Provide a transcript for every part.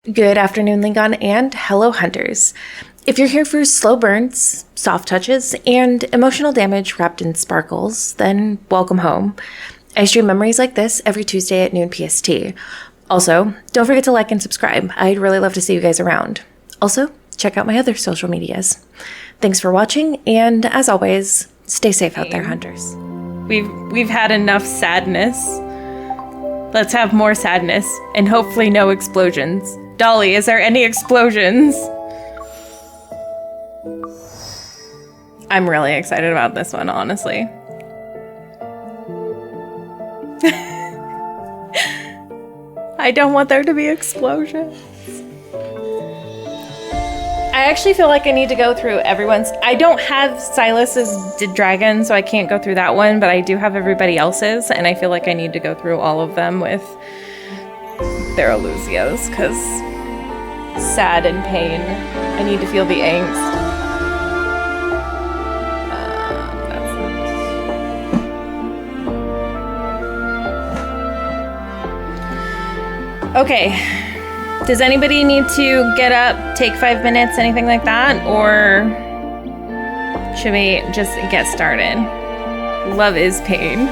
Good afternoon, Lingon, and hello, hunters. If you're here for slow burns, soft touches, and emotional damage wrapped in sparkles, then welcome home. I stream memories like this every Tuesday at noon PST. Also, don't forget to like and subscribe. I'd really love to see you guys around. Also, check out my other social medias. Thanks for watching, and as always, stay safe out there, hunters. We've had enough sadness. Let's have more sadness, and hopefully no explosions. Dolly, is there any explosions? I'm really excited about this one, honestly. I don't want there to be explosions. I actually feel like I need to go through everyone's. I don't have Silas's dragon, so I can't go through that one, but I do have everybody else's, and I feel like I need to go through all of them with their Elusios, because sad and pain. I need to feel the angst. Okay. Does anybody need to get up, take 5 minutes, anything like that? Or should we just get started? Love is pain.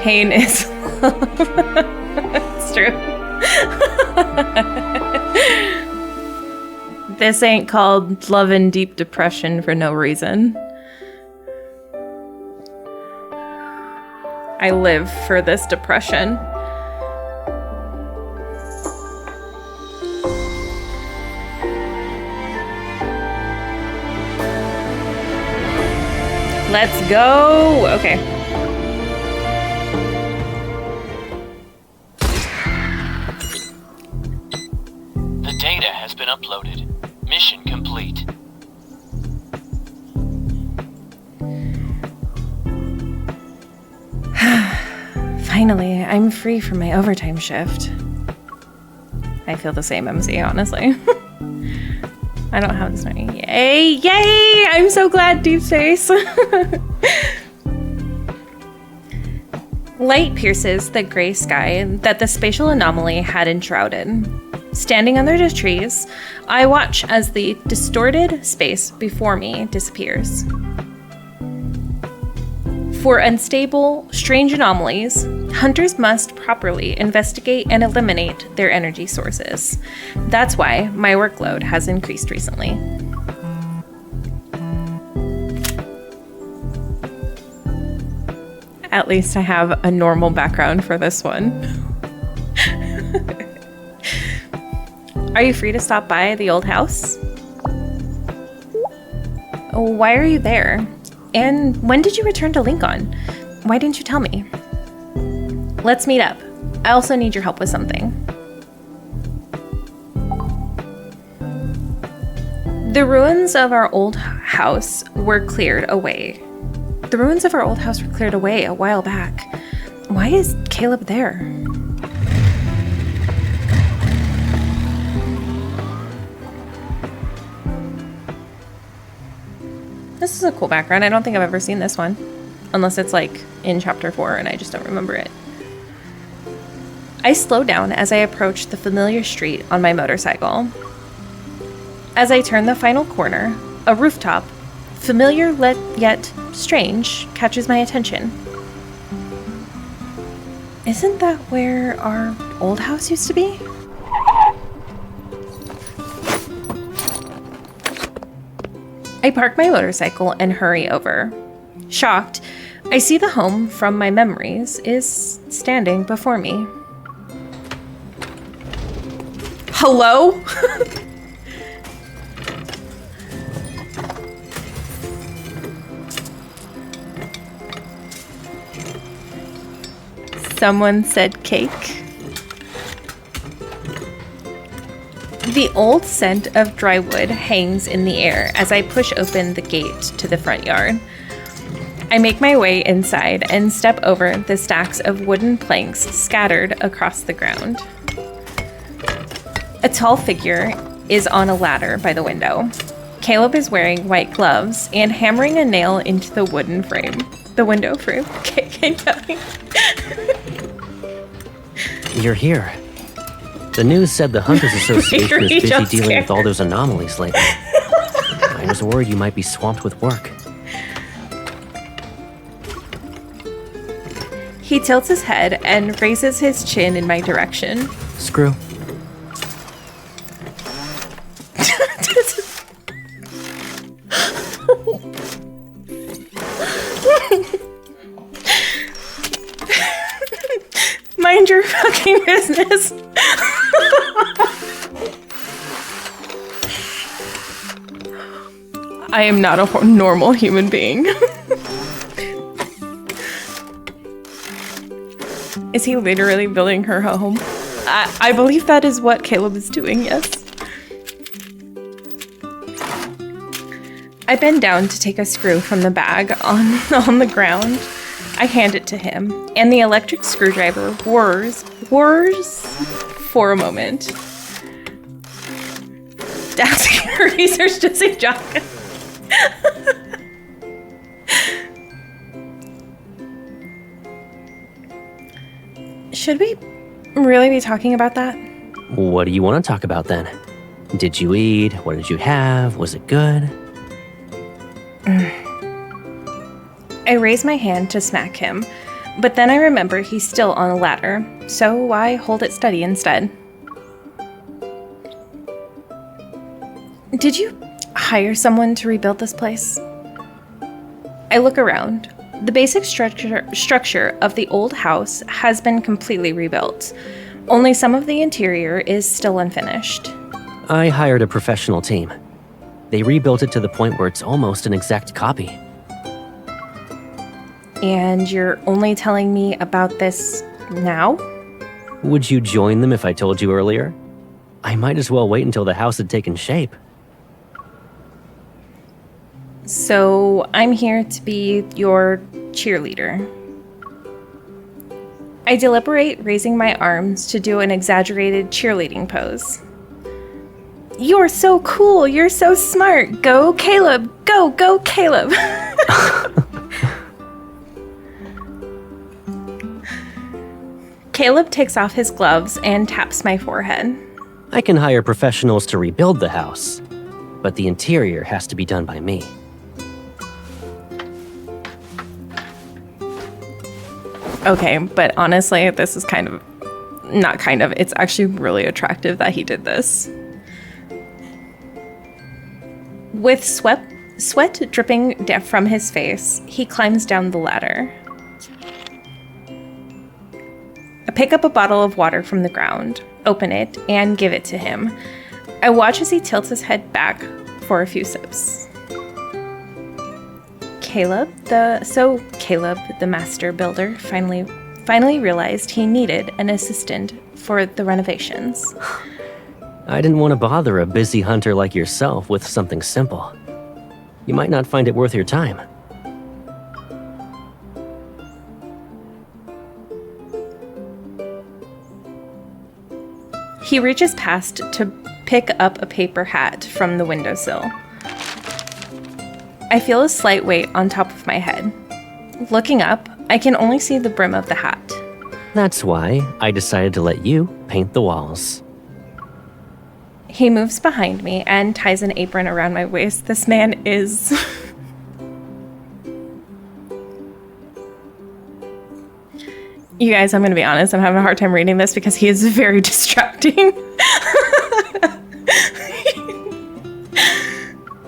Pain is love. It's true. This ain't called love and deep depression for no reason. I live for this depression. Let's go. Okay. The data has been uploaded. Mission complete. Finally, I'm free from my overtime shift. I feel the same, MC, honestly. I don't have this many. Yay! Yay! I'm so glad, Deepspace. Light pierces the gray sky that the spatial anomaly had enshrouded. Standing under the trees, I watch as the distorted space before me disappears. For unstable, strange anomalies, hunters must properly investigate and eliminate their energy sources. That's why my workload has increased recently. At least I have a normal background for this one. Are you free to stop by the old house? Why are you there? And when did you return to Lincoln? Why didn't you tell me? Let's meet up. I also need your help with something. The ruins of our old house were cleared away. The ruins of our old house were cleared away a while back. Why is Caleb there? This is a cool background. I don't think I've ever seen this one. Unless it's like in chapter 4 and I just don't remember it. I slow down as I approach the familiar street on my motorcycle. As I turn the final corner, a rooftop, familiar yet strange, catches my attention. Isn't that where our old house used to be? I park my motorcycle and hurry over. Shocked, I see the home from my memories is standing before me. Hello? Someone said cake. The old scent of dry wood hangs in the air as I push open the gate to the front yard. I make my way inside and step over the stacks of wooden planks scattered across the ground. A tall figure is on a ladder by the window. Caleb is wearing white gloves and hammering a nail into the wooden frame. The window frame. Okay, keep going. You're here. The news said the Hunters Association is Gregory busy jump dealing with scare. all those anomalies lately. I was worried you might be swamped with work. He tilts his head and raises his chin in my direction. Screw. Mind your fucking business. I am not a normal human being. Is he literally building her a home? I believe that is what Caleb is doing, yes. I bend down to take a screw from the bag on the ground. I hand it to him, and the electric screwdriver whirs for a moment. Asking her research to say Jaka. Should we really be talking about that? What do you want to talk about then? Did you eat? What did you have? Was it good? I raise my hand to smack him, but then I remember he's still on a ladder, so I hold it steady instead. Did you hire someone to rebuild this place? I look around. The basic structure of the old house has been completely rebuilt. Only some of the interior is still unfinished. I hired a professional team. They rebuilt it to the point where it's almost an exact copy. And you're only telling me about this now? Would you join them if I told you earlier? I might as well wait until the house had taken shape. So I'm here to be your cheerleader. I deliberate raising my arms to do an exaggerated cheerleading pose. You're so cool. You're so smart. Go, Caleb. Go, Caleb. Caleb takes off his gloves and taps my forehead. I can hire professionals to rebuild the house, but the interior has to be done by me. Okay, but honestly, this is it's actually really attractive that he did this. With sweat dripping from his face, he climbs down the ladder. I pick up a bottle of water from the ground, open it, and give it to him. I watch as he tilts his head back for a few sips. Caleb, the master builder, finally realized he needed an assistant for the renovations. I didn't want to bother a busy hunter like yourself with something simple. You might not find it worth your time. He reaches past to pick up a paper hat from the windowsill. I feel a slight weight on top of my head. Looking up, I can only see the brim of the hat. That's why I decided to let you paint the walls. He moves behind me and ties an apron around my waist. This man is... You guys, I'm going to be honest, I'm having a hard time reading this because he is very distracting.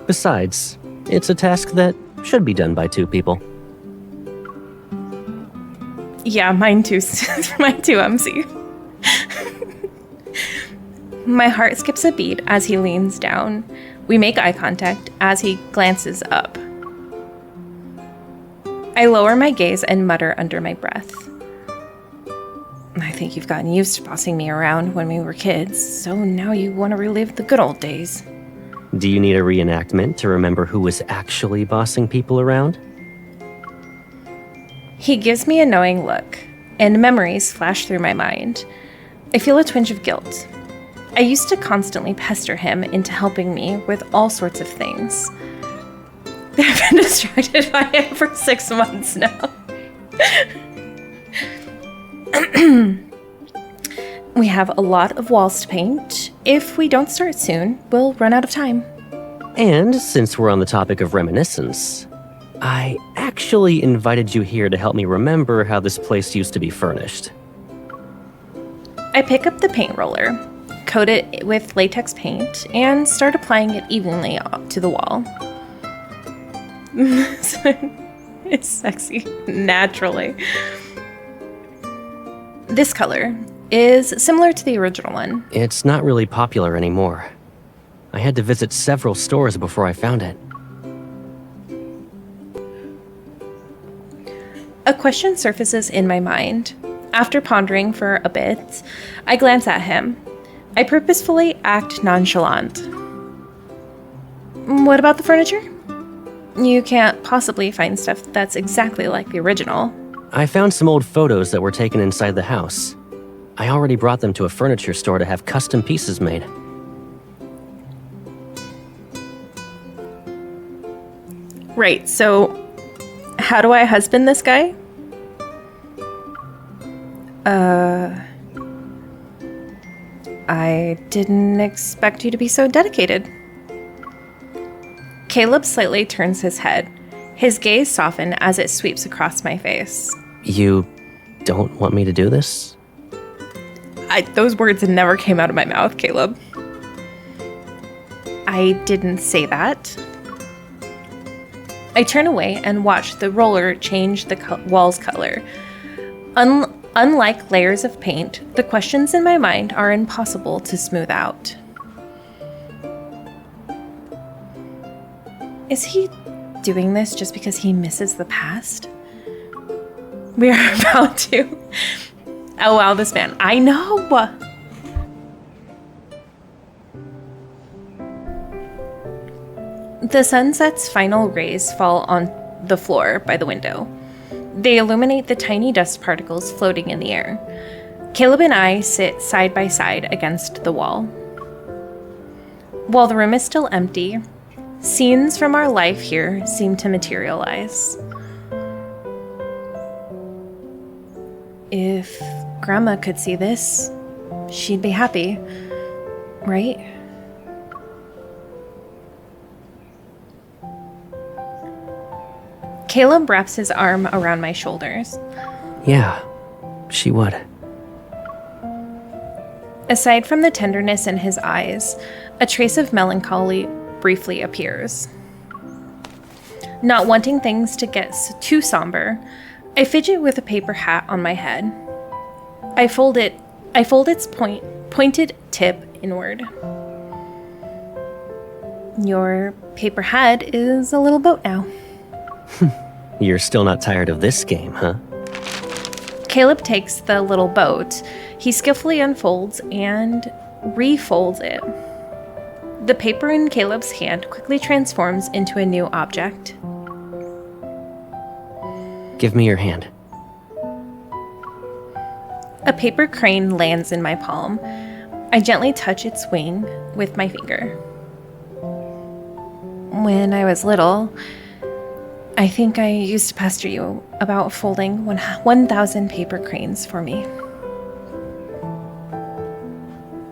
Besides, it's a task that should be done by two people. Yeah, mine too. Mine too, MC. My heart skips a beat as he leans down. We make eye contact as he glances up. I lower my gaze and mutter under my breath. I think you've gotten used to bossing me around when we were kids, so now you want to relive the good old days. Do you need a reenactment to remember who was actually bossing people around? He gives me a knowing look, and memories flash through my mind. I feel a twinge of guilt. I used to constantly pester him into helping me with all sorts of things. I've been distracted by him for 6 months now. We have a lot of walls to paint. If we don't start soon, we'll run out of time. And since we're on the topic of reminiscence, I actually invited you here to help me remember how this place used to be furnished. I pick up the paint roller, coat it with latex paint, and start applying it evenly to the wall. It's sexy, naturally. This color is similar to the original one. It's not really popular anymore. I had to visit several stores before I found it. A question surfaces in my mind. After pondering for a bit, I glance at him. I purposefully act nonchalant. What about the furniture? You can't possibly find stuff that's exactly like the original. I found some old photos that were taken inside the house. I already brought them to a furniture store to have custom pieces made. Right, so how do I husband this guy? I didn't expect you to be so dedicated. Caleb slightly turns his head. His gaze softens as it sweeps across my face. You don't want me to do this? Those words never came out of my mouth, Caleb. I didn't say that. I turn away and watch the roller change the wall's color. Unlike layers of paint, the questions in my mind are impossible to smooth out. Is he doing this just because he misses the past? We are about to. Oh wow, this man. I know! The sunset's final rays fall on the floor by the window. They illuminate the tiny dust particles floating in the air. Caleb and I sit side by side against the wall. While the room is still empty, scenes from our life here seem to materialize. If Grandma could see this, she'd be happy, right? Caleb wraps his arm around my shoulders. Yeah, she would. Aside from the tenderness in his eyes, a trace of melancholy briefly appears. Not wanting things to get too somber, I fidget with a paper hat on my head. I fold its pointed tip inward. Your paper head is a little boat now. You're still not tired of this game, huh? Caleb takes the little boat. He skillfully unfolds and refolds it. The paper in Caleb's hand quickly transforms into a new object. Give me your hand. A paper crane lands in my palm. I gently touch its wing with my finger. When I was little, I think I used to pester you about folding 1,000 paper cranes for me.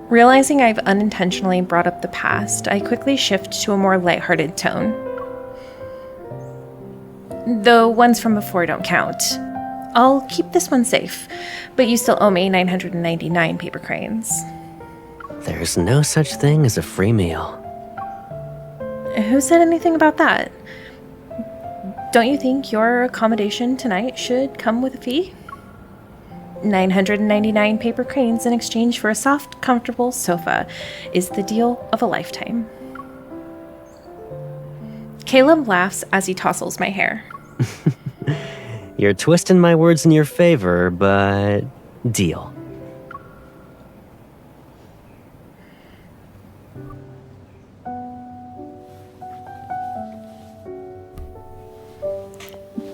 Realizing I've unintentionally brought up the past, I quickly shift to a more lighthearted tone. The ones from before don't count. I'll keep this one safe, but you still owe me 999 paper cranes. There's no such thing as a free meal. Who said anything about that? Don't you think your accommodation tonight should come with a fee? 999 paper cranes in exchange for a soft, comfortable sofa is the deal of a lifetime. Caleb laughs as he tousles my hair. You're twisting my words in your favor, but deal.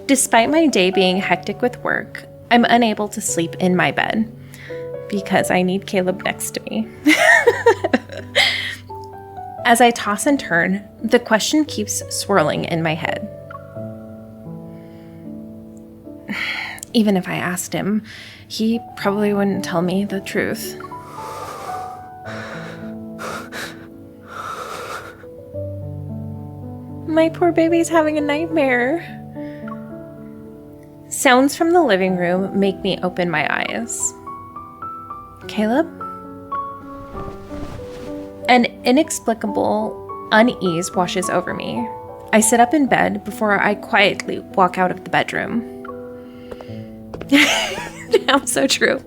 Despite my day being hectic with work, I'm unable to sleep in my bed because I need Caleb next to me. As I toss and turn, the question keeps swirling in my head. Even if I asked him, he probably wouldn't tell me the truth. My poor baby's having a nightmare. Sounds from the living room make me open my eyes. Caleb? An inexplicable unease washes over me. I sit up in bed before I quietly walk out of the bedroom. Damn, so true.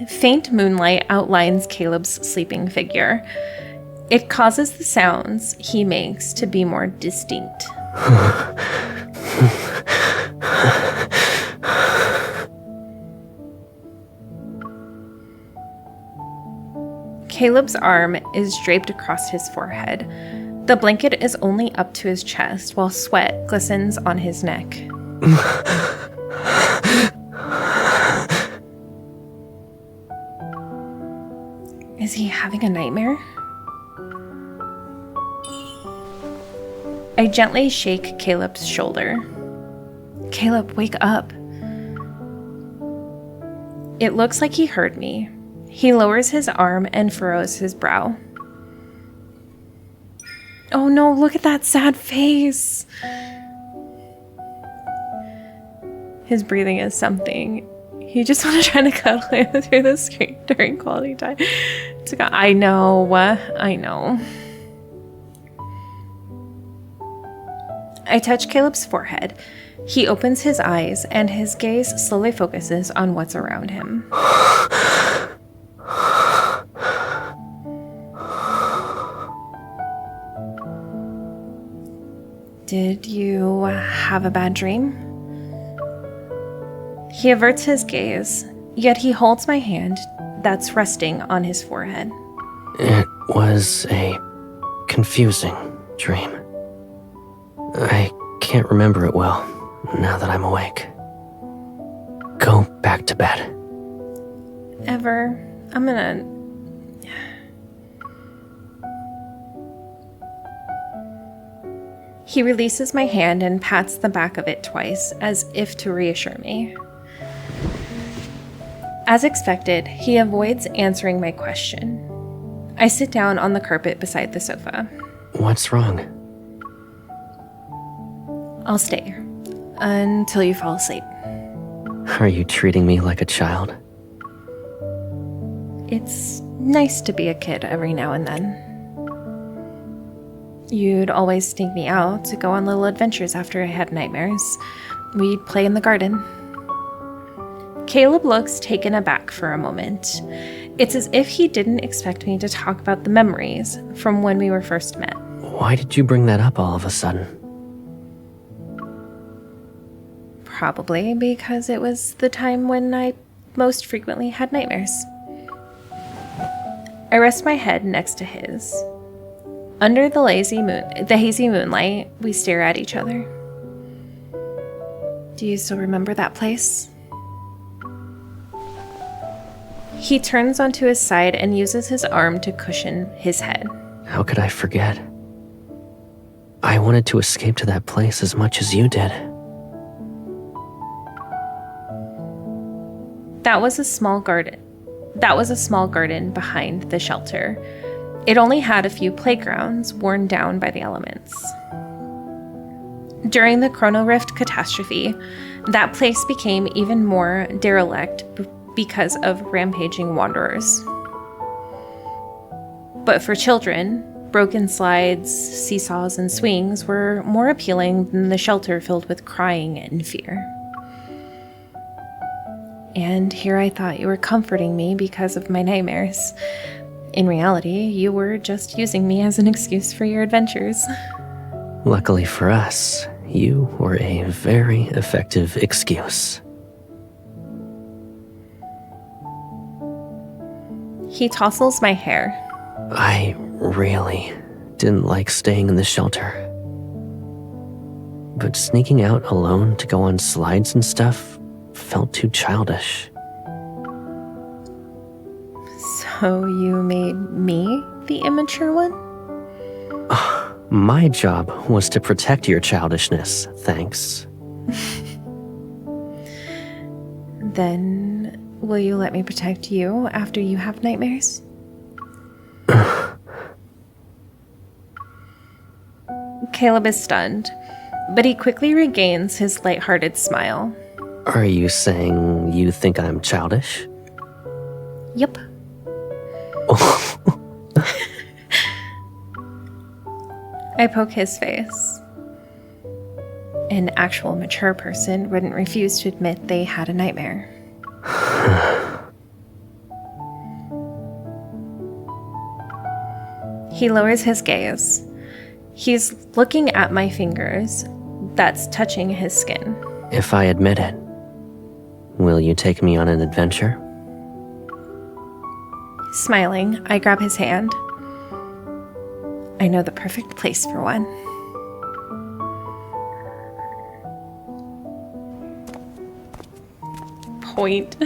Faint moonlight outlines Caleb's sleeping figure. It causes the sounds he makes to be more distinct. Caleb's arm is draped across his forehead. The blanket is only up to his chest, while sweat glistens on his neck. Is he having a nightmare? I gently shake Caleb's shoulder. Caleb, wake up. It looks like he heard me. He lowers his arm and furrows his brow. Oh no, look at that sad face. His breathing is something. He just want to try to cuddle him through the screen during quality time. I know. I touch Caleb's forehead. He opens his eyes and his gaze slowly focuses on what's around him. Did you have a bad dream? He averts his gaze, yet he holds my hand that's resting on his forehead. It was a confusing dream. I can't remember it well now that I'm awake. Go back to bed. I'm gonna... He releases my hand and pats the back of it twice, as if to reassure me. As expected, he avoids answering my question. I sit down on the carpet beside the sofa. What's wrong? I'll stay until you fall asleep. Are you treating me like a child? It's nice to be a kid every now and then. You'd always sneak me out to go on little adventures after I had nightmares. We'd play in the garden. Caleb looks taken aback for a moment. It's as if he didn't expect me to talk about the memories from when we were first met. Why did you bring that up all of a sudden? Probably because it was the time when I most frequently had nightmares. I rest my head next to his. Under the hazy moonlight, we stare at each other. Do you still remember that place? He turns onto his side and uses his arm to cushion his head. How could I forget? I wanted to escape to that place as much as you did. That was a small garden behind the shelter. It only had a few playgrounds worn down by the elements. During the Chrono Rift catastrophe, that place became even more derelict because of rampaging wanderers. But for children, broken slides, seesaws, and swings were more appealing than the shelter filled with crying and fear. And here I thought you were comforting me because of my nightmares. In reality, you were just using me as an excuse for your adventures. Luckily for us, you were a very effective excuse. He tousles my hair. I really didn't like staying in the shelter. But sneaking out alone to go on slides and stuff felt too childish. So you made me the immature one? My job was to protect your childishness, thanks. Then, will you let me protect you after you have nightmares? Caleb is stunned, but he quickly regains his lighthearted smile. Are you saying you think I'm childish? Yep. I poke his face. An actual mature person wouldn't refuse to admit they had a nightmare. He lowers his gaze. He's looking at my fingers that's touching his skin. If I admit it, will you take me on an adventure? Smiling, I grab his hand. I know the perfect place for one. Point.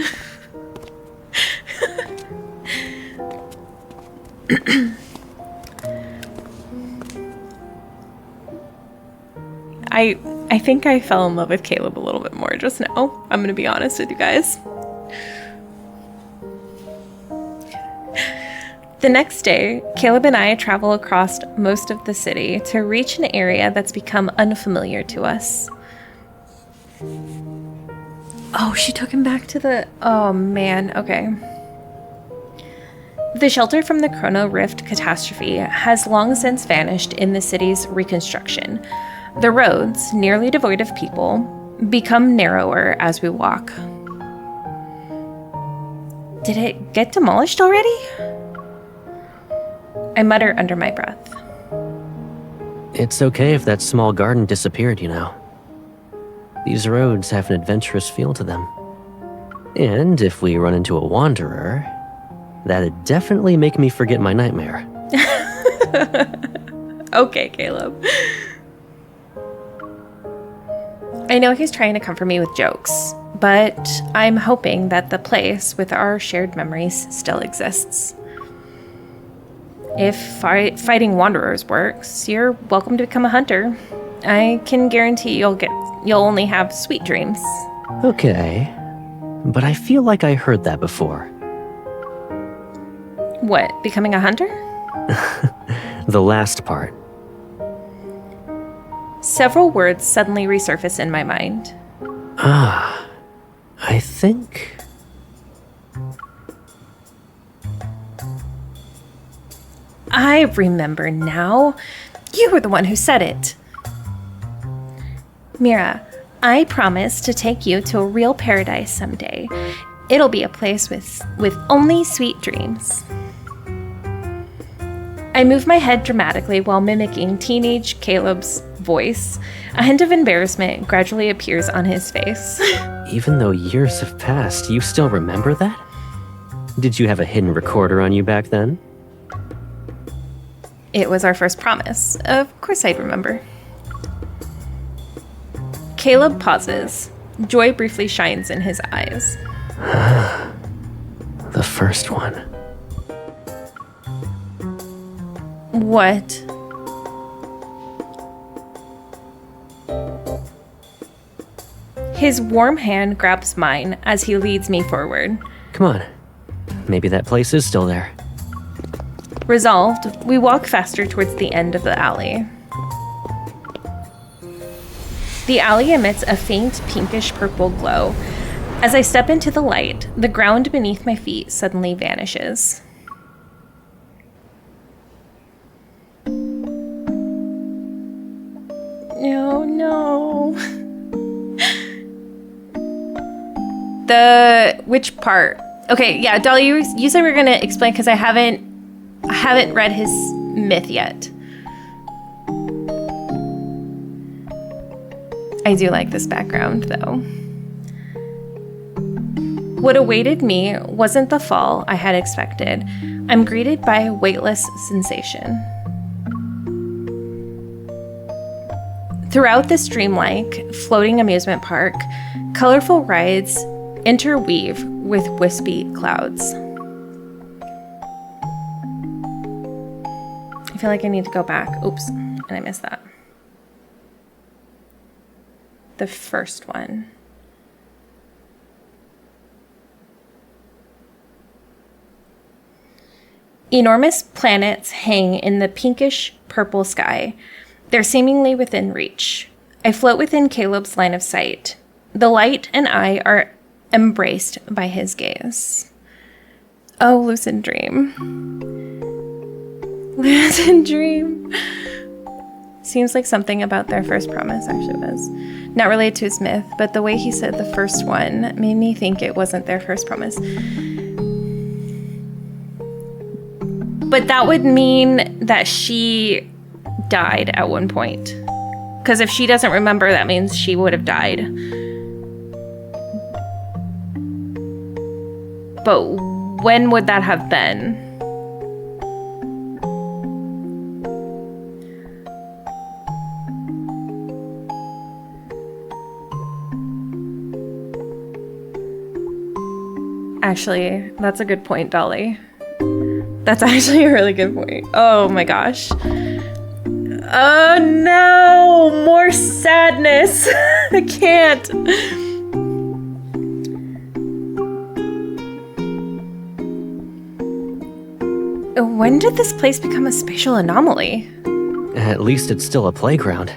I think I fell in love with Caleb a little bit more just now. I'm gonna be honest with you guys. The next day, Caleb and I travel across most of the city to reach an area that's become unfamiliar to us. Oh, she took him back to the... Oh, man. Okay. The shelter from the Chrono Rift catastrophe has long since vanished in the city's reconstruction. The roads, nearly devoid of people, become narrower as we walk. Did it get demolished already? I mutter under my breath. It's okay if that small garden disappeared, you know. These roads have an adventurous feel to them. And if we run into a wanderer, that'd definitely make me forget my nightmare. Okay, Caleb. I know he's trying to comfort me with jokes, but I'm hoping that the place with our shared memories still exists. If fighting wanderers works, you're welcome to become a hunter. I can guarantee you'll only have sweet dreams. Okay, but I feel like I heard that before. What, becoming a hunter? The last part. Several words suddenly resurface in my mind. I think... I remember now. You were the one who said it. Mira, I promise to take you to a real paradise someday. It'll be a place with only sweet dreams. I move my head dramatically while mimicking teenage Caleb's voice. A hint of embarrassment gradually appears on his face. Even though years have passed, you still remember that? Did you have a hidden recorder on you back then? It was our first promise. Of course I'd remember. Caleb pauses. Joy briefly shines in his eyes. The first one. What? His warm hand grabs mine as he leads me forward. Come on. Maybe that place is still there. Resolved, we walk faster towards the end of the alley. The alley emits a faint pinkish-purple glow. As I step into the light, the ground beneath my feet suddenly vanishes. No. Which part? Okay, yeah, Dolly, you said we were gonna explain because I haven't read his myth yet. I do like this background, though. What awaited me wasn't the fall I had expected. I'm greeted by a weightless sensation. Throughout this dreamlike, floating amusement park, colorful rides interweave with wispy clouds. I feel like I need to go back. Oops, and I missed that. The first one. Enormous planets hang in the pinkish purple sky. They're seemingly within reach. I float within Caleb's line of sight. The light and I are embraced by his gaze. Oh, lucid dream. Lucid dream. Seems like something about their first promise actually was. Not related to his myth, but the way he said the first one made me think it wasn't their first promise. But that would mean that she died at one point. Because if she doesn't remember, that means she would have died. But when would that have been? Actually, that's a good point, Dolly. That's actually a really good point. Oh my gosh. Oh no! More sadness! I can't. When did this place become a spatial anomaly? At least it's still a playground.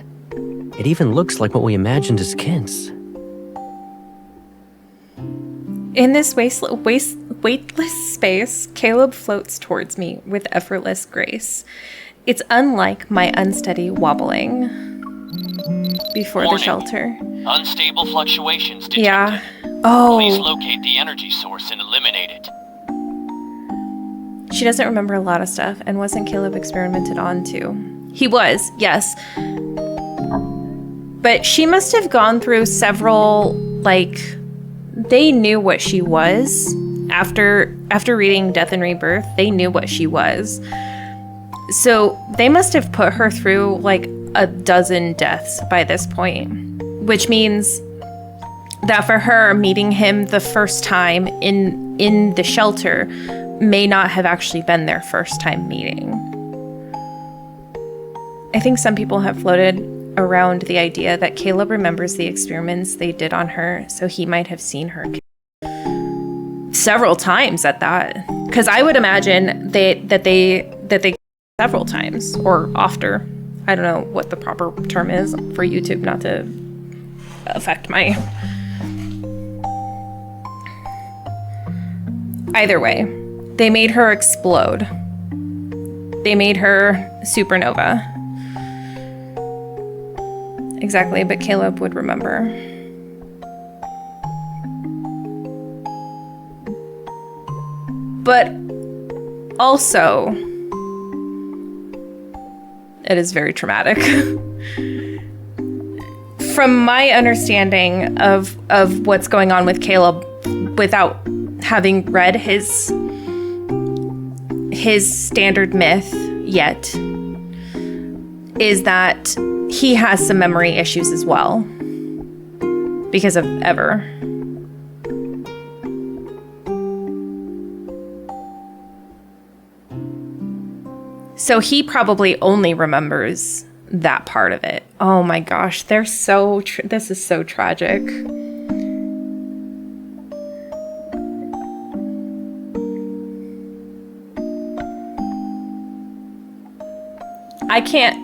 It even looks like what we imagined as kids. In this weightless space, Caleb floats towards me with effortless grace. It's unlike my unsteady wobbling before Warning. the shelter. Unstable fluctuations detected. Yeah. Please Oh. locate the energy source and eliminate it. She doesn't remember a lot of stuff, and wasn't Caleb experimented on too? He was, yes. But she must have gone through several, like, they knew what she was. After reading Death and Rebirth, they knew what she was. So they must have put her through like a dozen deaths by this point, which means that for her, meeting him the first time in the shelter may not have actually been their first time meeting. I think some people have floated around the idea that Caleb remembers the experiments they did on her, so he might have seen her several times at that. Because I would imagine that they several times or ofter. I don't know what the proper term is for YouTube, not to affect my. Either way, they made her explode. They made her supernova. Exactly, but Caleb would remember. But also, it is very traumatic. From my understanding of what's going on with Caleb, without having read his standard myth yet, is that he has some memory issues as well because of Ever. So he probably only remembers that part of it. Oh my gosh, they're so this is so tragic.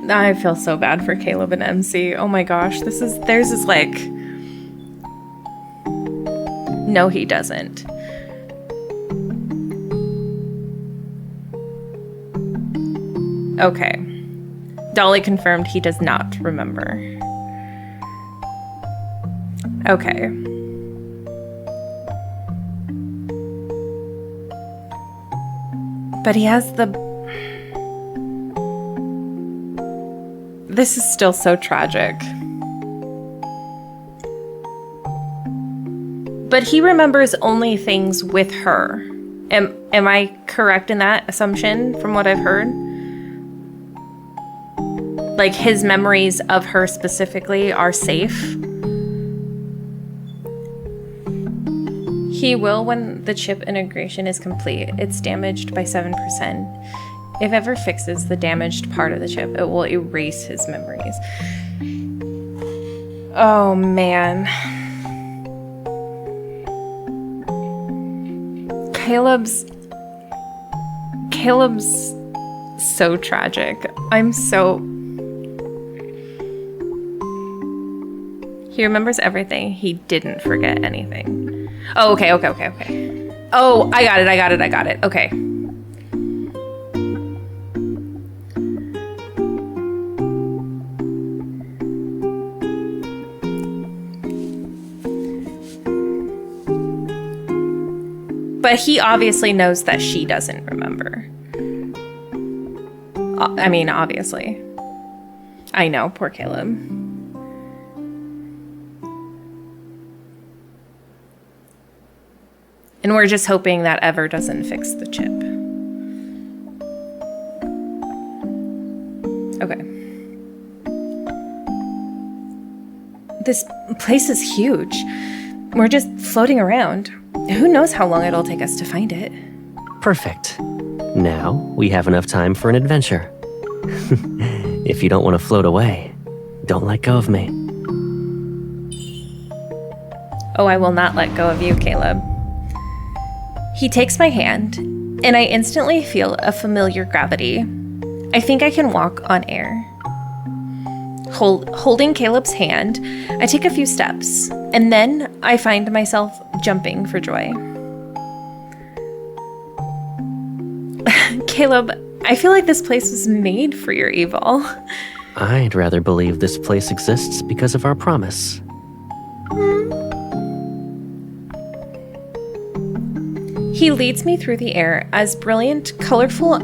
I feel so bad for Caleb and MC. Oh my gosh, theirs is like, no, he doesn't. Okay. Dolly confirmed he does not remember. Okay. But he has This is still so tragic. But he remembers only things with her. Am I correct in that assumption from what I've heard? Like his memories of her specifically are safe. He will when the chip integration is complete. It's damaged by 7%. If Ever fixes the damaged part of the chip, it will erase his memories. Oh man. Caleb's so tragic. I'm so He remembers everything. He didn't forget anything. Oh, okay. Oh, I got it. Okay. But he obviously knows that she doesn't remember. I mean, obviously. I know, poor Caleb. And we're just hoping that Ever doesn't fix the chip. Okay. This place is huge. We're just floating around. Who knows how long it'll take us to find it? Perfect. Now we have enough time for an adventure. If you don't want to float away, don't let go of me. Oh, I will not let go of you, Caleb. He takes my hand, and I instantly feel a familiar gravity. I think I can walk on air. Holding Caleb's hand, I take a few steps, and then I find myself jumping for joy. Caleb, I feel like this place was made for your evil. I'd rather believe this place exists because of our promise. He leads me through the air as brilliant, colorful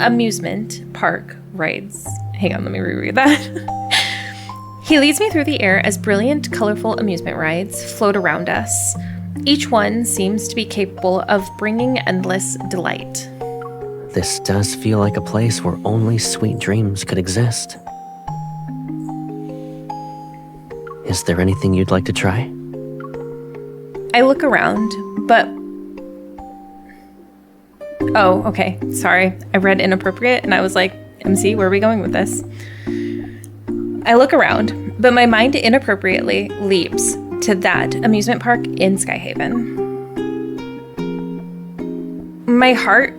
amusement park rides. Hang on, let me reread that. He leads me through the air as brilliant, colorful amusement rides float around us. Each one seems to be capable of bringing endless delight. This does feel like a place where only sweet dreams could exist. Is there anything you'd like to try? I look around, but... Oh, okay. Sorry. I read inappropriate, and I was like, MC, where are we going with this? I look around, but my mind inappropriately leaps to that amusement park in Skyhaven. My heart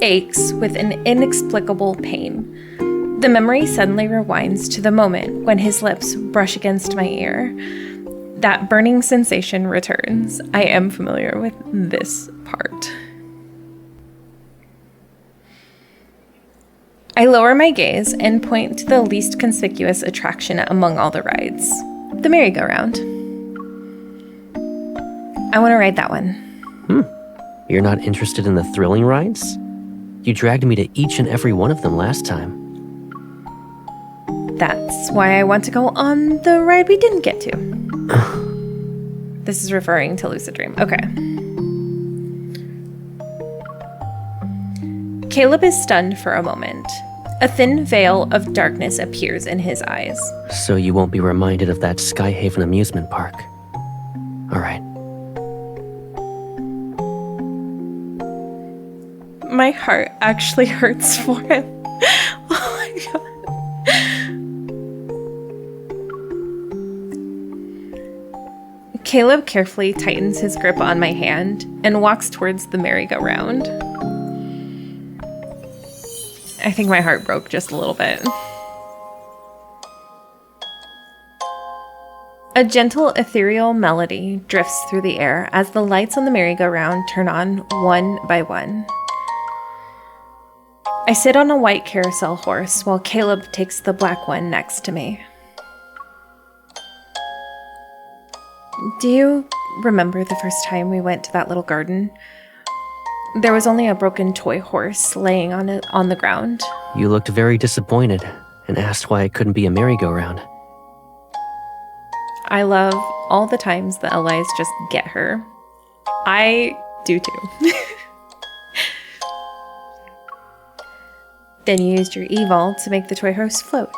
aches with an inexplicable pain. The memory suddenly rewinds to the moment when his lips brush against my ear. That burning sensation returns. I am familiar with this part. I lower my gaze and point to the least conspicuous attraction among all the rides, the merry-go-round. I want to ride that one. You're not interested in the thrilling rides? You dragged me to each and every one of them last time. That's why I want to go on the ride we didn't get to. This is referring to Lucid Dream. Okay. Caleb is stunned for a moment. A thin veil of darkness appears in his eyes. So you won't be reminded of that Skyhaven amusement park. All right. My heart actually hurts for him. Oh my god. Caleb carefully tightens his grip on my hand and walks towards the merry-go-round. I think my heart broke just a little bit. A gentle, ethereal melody drifts through the air as the lights on the merry-go-round turn on one by one. I sit on a white carousel horse while Caleb takes the black one next to me. Do you remember the first time we went to that little garden? There was only a broken toy horse laying on the ground. You looked very disappointed and asked why it couldn't be a merry-go-round. I love all the times the allies just get her. I do too. Then you used your evil to make the toy horse float.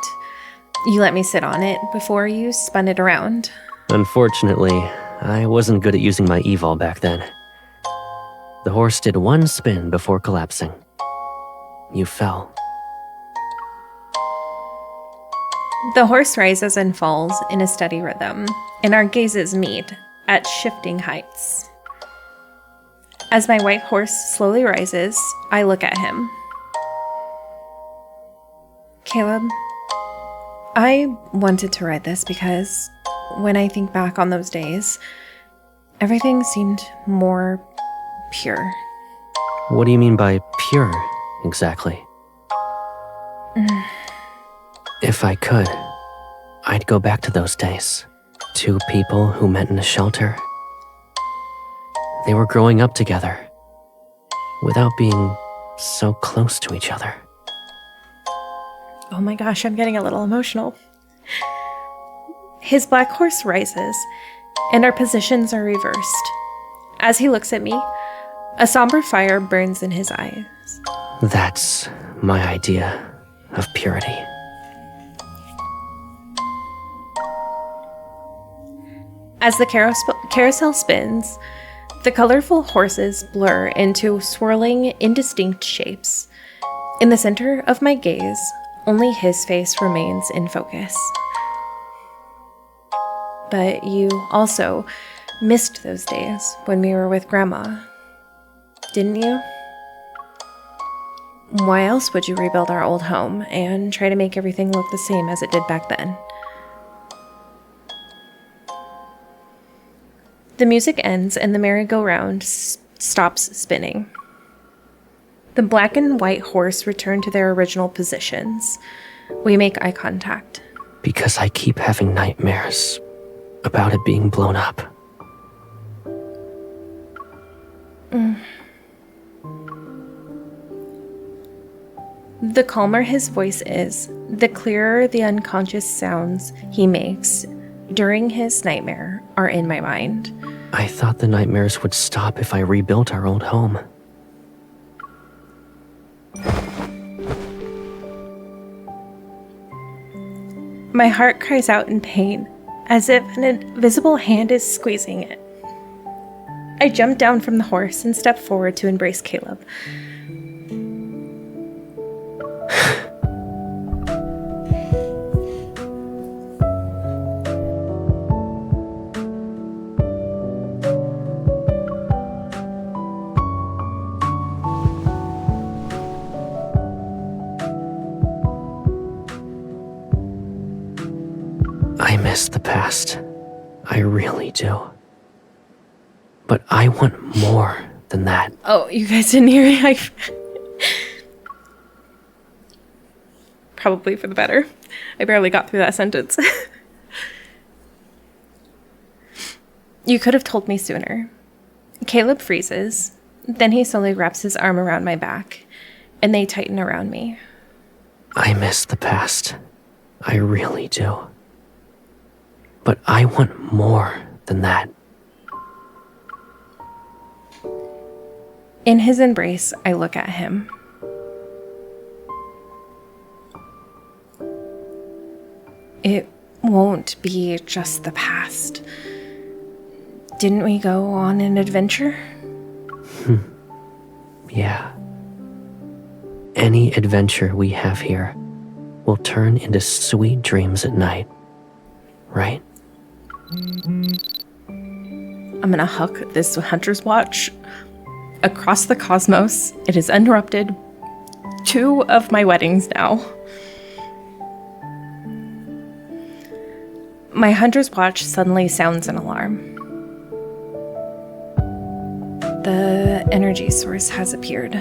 You let me sit on it before you spun it around. Unfortunately, I wasn't good at using my evil back then. The horse did one spin before collapsing. You fell. The horse rises and falls in a steady rhythm, and our gazes meet at shifting heights. As my white horse slowly rises, I look at him. Caleb, I wanted to ride this because when I think back on those days, everything seemed more pure. What do you mean by pure, exactly? If I could, I'd go back to those days. 2 people who met in a shelter. They were growing up together, without being so close to each other. Oh my gosh, I'm getting a little emotional. His black horse rises, and our positions are reversed. As he looks at me, a somber fire burns in his eyes. That's my idea of purity. As the carousel spins, the colorful horses blur into swirling, indistinct shapes. In the center of my gaze, only his face remains in focus. But you also missed those days when we were with Grandma, didn't you? Why else would you rebuild our old home and try to make everything look the same as it did back then? The music ends and the merry-go-round stops spinning. The black and white horse return to their original positions. We make eye contact. Because I keep having nightmares about it being blown up. The calmer his voice is, the clearer the unconscious sounds he makes during his nightmare are in my mind. I thought the nightmares would stop if I rebuilt our old home. My heart cries out in pain, as if an invisible hand is squeezing it. I jump down from the horse and step forward to embrace Caleb. I miss the past. I really do. But I want more than that. Oh, you guys didn't hear me? Probably for the better. I barely got through that sentence. You could have told me sooner. Caleb freezes. Then he slowly wraps his arm around my back, and they tighten around me. I miss the past. I really do. But I want more than that. In his embrace, I look at him. It won't be just the past. Didn't we go on an adventure? Yeah. Any adventure we have here will turn into sweet dreams at night. Right? I'm gonna huck this hunter's watch across the cosmos. It has interrupted 2 of my weddings now. My hunter's watch suddenly sounds an alarm. The energy source has appeared.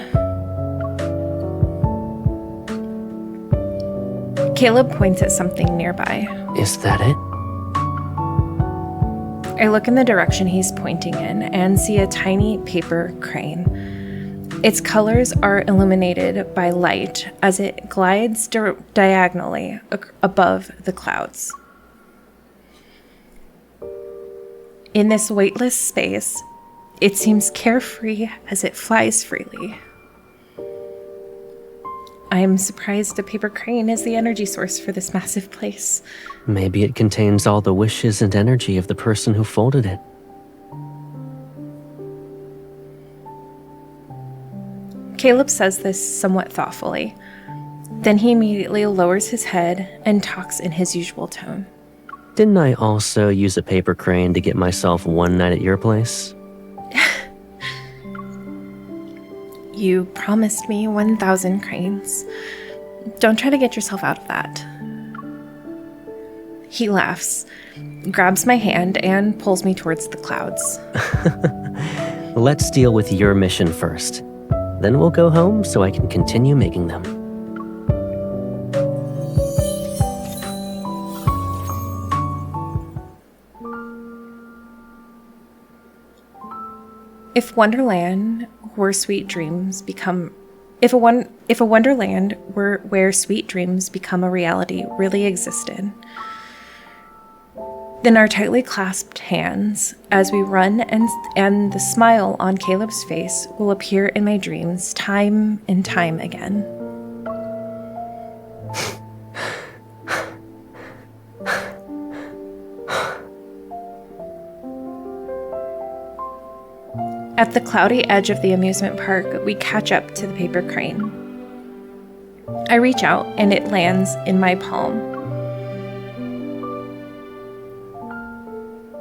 Caleb points at something nearby. Is that it? I look in the direction he's pointing in and see a tiny paper crane. Its colors are illuminated by light as it glides diagonally above the clouds. In this weightless space, it seems carefree as it flies freely. I am surprised a paper crane is the energy source for this massive place. Maybe it contains all the wishes and energy of the person who folded it. Caleb says this somewhat thoughtfully. Then he immediately lowers his head and talks in his usual tone. Didn't I also use a paper crane to get myself one night at your place? You promised me 1,000 cranes. Don't try to get yourself out of that. He laughs, grabs my hand, and pulls me towards the clouds. Let's deal with your mission first. Then we'll go home so I can continue making them. If Wonderland were sweet dreams become if a wonderland were where sweet dreams become a reality really existed, then our tightly clasped hands as we run and the smile on Caleb's face will appear in my dreams time and time again. At the cloudy edge of the amusement park, we catch up to the paper crane. I reach out and it lands in my palm.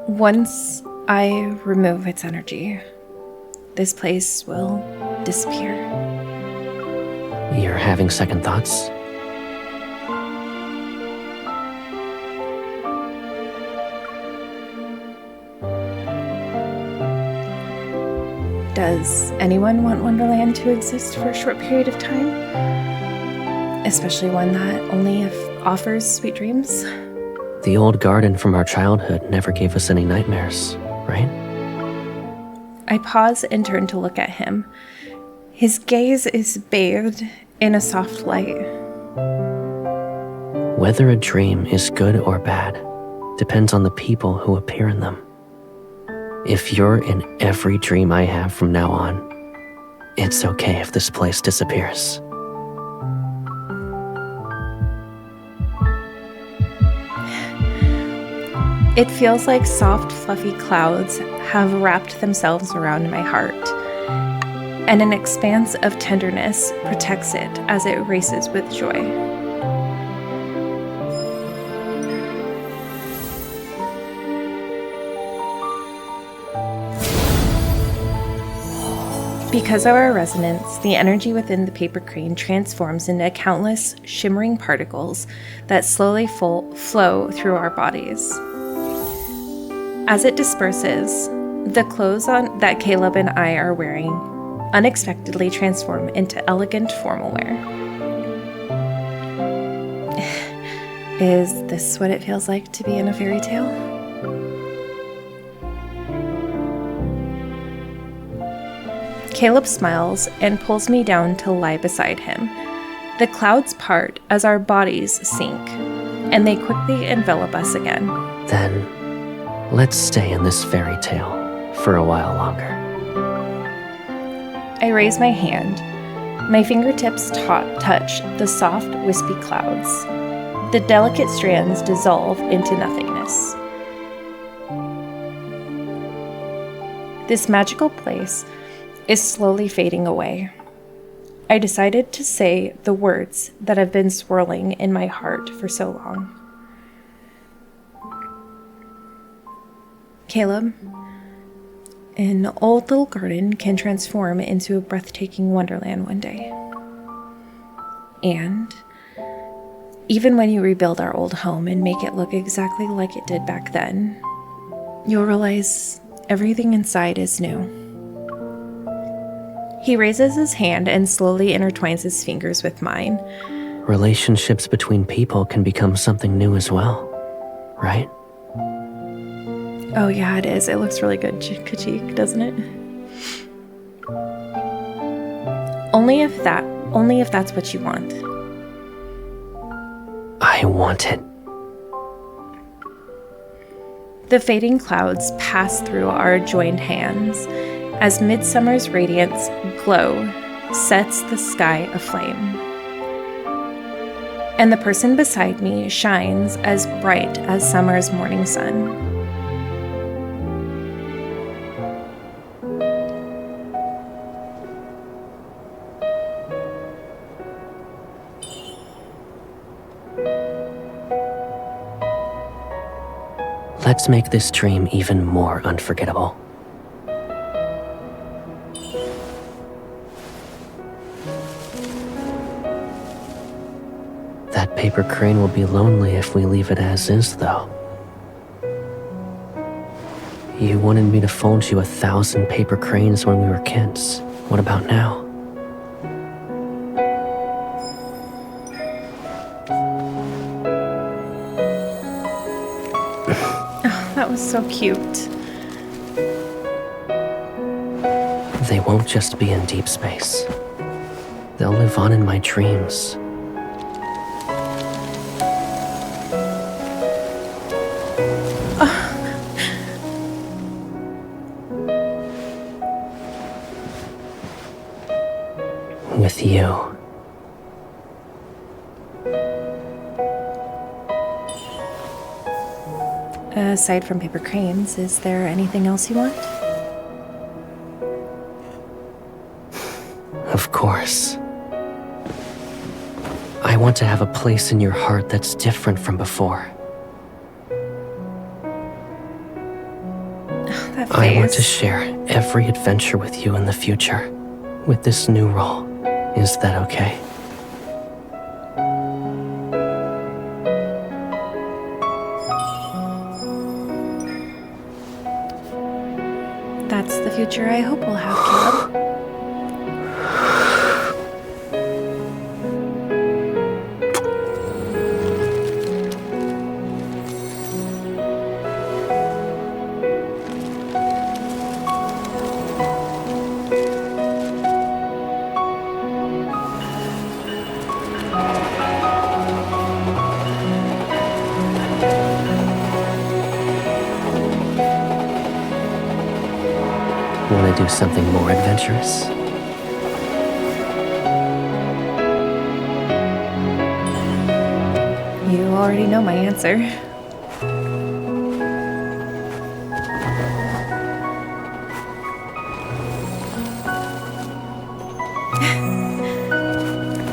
Once I remove its energy, this place will disappear. You're having second thoughts? Does anyone want Wonderland to exist for a short period of time? Especially one that only offers sweet dreams? The old garden from our childhood never gave us any nightmares, right? I pause and turn to look at him. His gaze is bathed in a soft light. Whether a dream is good or bad depends on the people who appear in them. If you're in every dream I have from now on, it's okay if this place disappears. It feels like soft, fluffy clouds have wrapped themselves around my heart, and an expanse of tenderness protects it as it races with joy. Because of our resonance, the energy within the paper crane transforms into countless shimmering particles that slowly flow through our bodies. As it disperses, the clothes that Caleb and I are wearing unexpectedly transform into elegant formal wear. Is this what it feels like to be in a fairy tale? Caleb smiles and pulls me down to lie beside him. The clouds part as our bodies sink, and they quickly envelop us again. Then, let's stay in this fairy tale for a while longer. I raise my hand. My fingertips touch the soft, wispy clouds. The delicate strands dissolve into nothingness. This magical place is slowly fading away. I decided to say the words that have been swirling in my heart for so long. Caleb, an old little garden can transform into a breathtaking wonderland one day. And even when you rebuild our old home and make it look exactly like it did back then, you'll realize everything inside is new. He raises his hand and slowly intertwines his fingers with mine. Relationships between people can become something new as well, right? Oh yeah, it is. It looks really good, Kachik, doesn't it? Only if that's what you want. I want it. The fading clouds pass through our joined hands as midsummer's radiance glow sets the sky aflame. And the person beside me shines as bright as summer's morning sun. Let's make this dream even more unforgettable. That paper crane will be lonely if we leave it as is, though. You wanted me to fold you 1,000 paper cranes when we were kids. What about now? That was so cute. They won't just be in deep space. They'll live on in my dreams. With you. Aside from paper cranes, is there anything else you want? Of course. I want to have a place in your heart that's different from before. That face. I want to share every adventure with you in the future, with this new role. Is that okay? That's the future I hope we'll have, Caleb. Want to do something more adventurous? You already know my answer.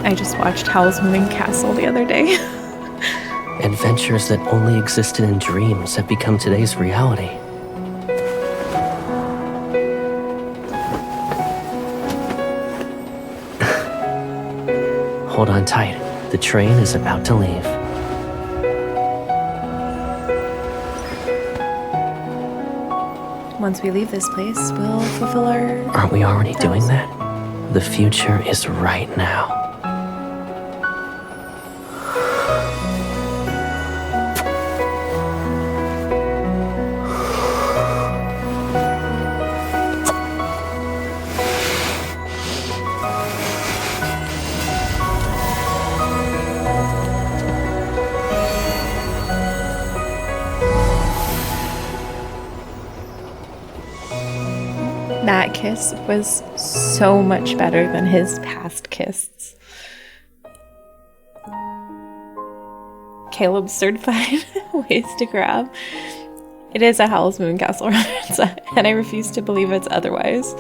I just watched Howl's Moving Castle the other day. Adventures that only existed in dreams have become today's reality. Hold on tight. The train is about to leave. Once we leave this place, we'll fulfill our... Aren't we already doing that? The future is right now. That kiss was so much better than his past kiss. Caleb's certified ways to grab. It is a Howl's Moving Castle reference, and I refuse to believe it's otherwise.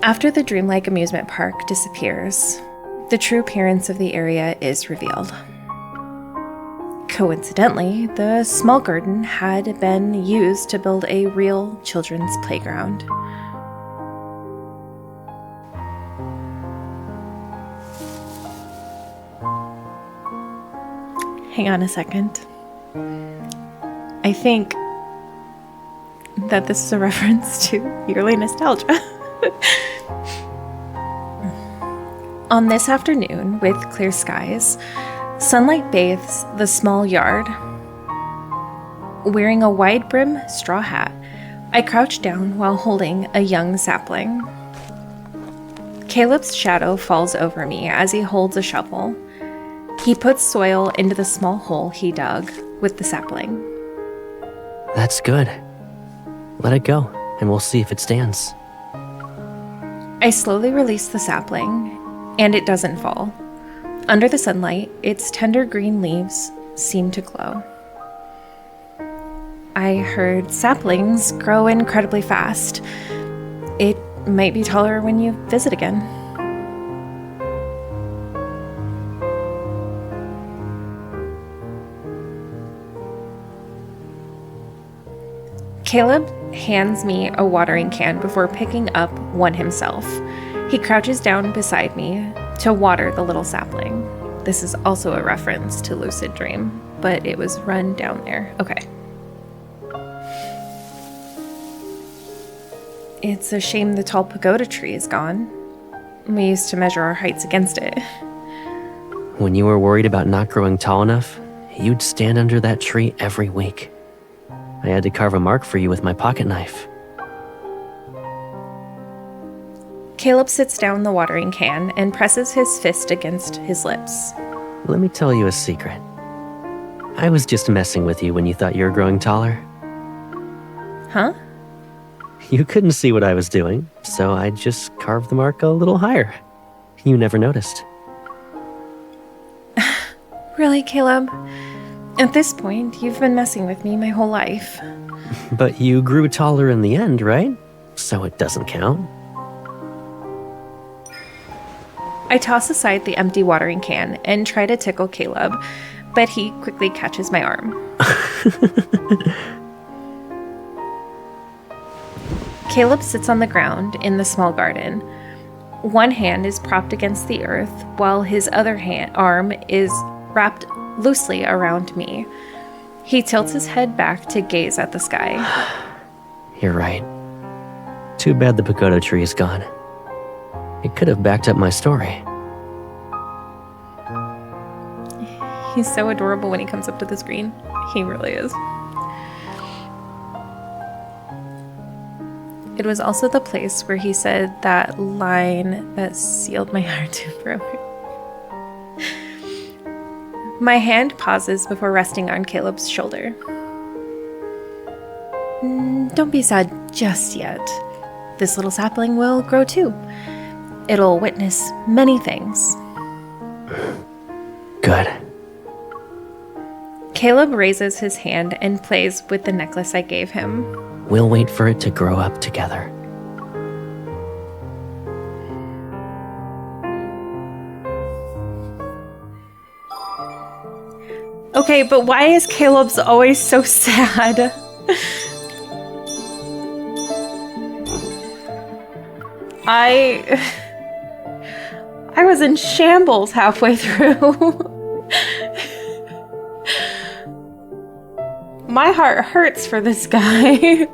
After the dreamlike amusement park disappears, the true appearance of the area is revealed. Coincidentally, the small garden had been used to build a real children's playground. Hang on a second. I think that this is a reference to yearly nostalgia. On this afternoon, with clear skies, sunlight bathes the small yard. Wearing a wide-brim straw hat, I crouch down while holding a young sapling. Caleb's shadow falls over me as he holds a shovel. He puts soil into the small hole he dug with the sapling. That's good. Let it go, and we'll see if it stands. I slowly release the sapling, and it doesn't fall. Under the sunlight, its tender green leaves seem to glow. I heard saplings grow incredibly fast. It might be taller when you visit again. Caleb hands me a watering can before picking up one himself. He crouches down beside me to water the little sapling. This is also a reference to Lucid Dream, but it was run down there. Okay. It's a shame the tall pagoda tree is gone. We used to measure our heights against it. When you were worried about not growing tall enough, you'd stand under that tree every week. I had to carve a mark for you with my pocket knife. Caleb sits down the watering can and presses his fist against his lips. Let me tell you a secret. I was just messing with you when you thought you were growing taller. Huh? You couldn't see what I was doing, so I just carved the mark a little higher. You never noticed. Really, Caleb? At this point, you've been messing with me my whole life. But you grew taller in the end, right? So it doesn't count. I toss aside the empty watering can and try to tickle Caleb, but he quickly catches my arm. Caleb sits on the ground in the small garden. One hand is propped against the earth, while his other arm is wrapped loosely around me. He tilts his head back to gaze at the sky. You're right. Too bad the pagoda tree is gone. It could have backed up my story. He's so adorable when he comes up to the screen. He really is. It was also the place where he said that line that sealed my heart to forever. My hand pauses before resting on Caleb's shoulder. Don't be sad just yet. This little sapling will grow too. It'll witness many things. Good. Caleb raises his hand and plays with the necklace I gave him. We'll wait for it to grow up together. Okay, but why is Caleb's always so sad? I was in shambles halfway through. My heart hurts for this guy.